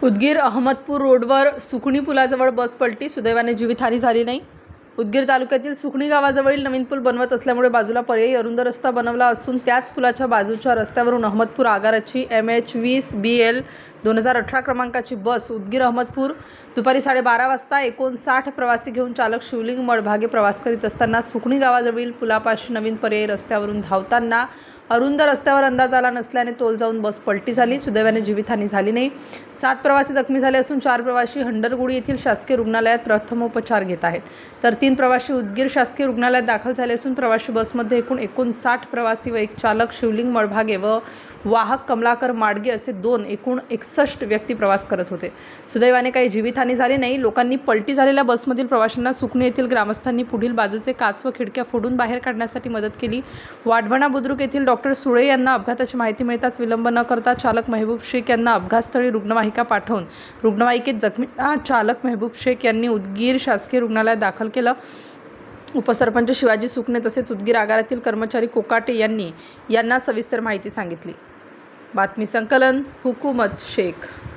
उदगीर अहमदपूर रोडवर सुकणी पुलाजवळ बस पलटी, सुदैवाने जीवितहानी झाली नाही। उदगीर तालुक्यातील सुकणी गावाजवळील नवीन पूल बनवत असल्यामुळे बाजूला पर्यायी अरुंद रस्ता बनवला असून त्याच पुलाच्या बाजूच्या रस्त्यावरून अहमदपूर आगाराची MH20 BL 2018 क्रमांकाची बस उदगीर अहमदपूर दुपारी 12:30 वाजता 59 प्रवासी घेऊन चालक शिवलिंग मळभागे प्रवास करीत असताना सुकणी गावाजवळील पुलापाशी नवीन पर्यायी रस्त्यावरून धावताना अरुंद रस्त्यावर अंदाज आला नसल्याने तोल जाऊन बस पलटी झाली। सुदैवाने जीवितहानी झाली नाही। 7 प्रवासी जखमी झाले असून 4 प्रवासी हंडरगुडी येथील शासकीय रुग्णालयात प्रथमोपचार घेत आहेत, तर 3 प्रवासी उदगीर शासकीय रुग्णालयात दाखल झाले असून प्रवासी बसमध्ये एकूण 59 प्रवासी व एक चालक शिवलिंग मळभागे व वाहक कमलाकर माडगे असे एकूण 61 व्यक्ती प्रवास करत होते। सुदैवाने काही जीवितहानी झाली नाही। लोकांनी पलटी झालेल्या बसमधील प्रवाशांना सुकणी येथील ग्रामस्थांनी पुढील बाजूचे काच व खिडक्या फोडून बाहेर काढण्यासाठी मदत केली। वाढवणा बुद्रुक येथील डॉक्टर सुळे यांना अपघाताची माहिती मिळताच विलंब न करता चालक मेहबूब शेख यांना अपघातस्थळी रुग्णवाहिका पाठवून रुग्णवाहिकेत जखमींना चालक मेहबूब शेख यांनी उदगीर शासकीय रुग्णालयात दाखल केलं। उपसरपंच शिवाजी सुकणे तसेच उदगीर आगारातील कर्मचारी कोकाटे यांना सविस्तर माहिती सांगितली। बातमी संकलन हुकूमत शेख।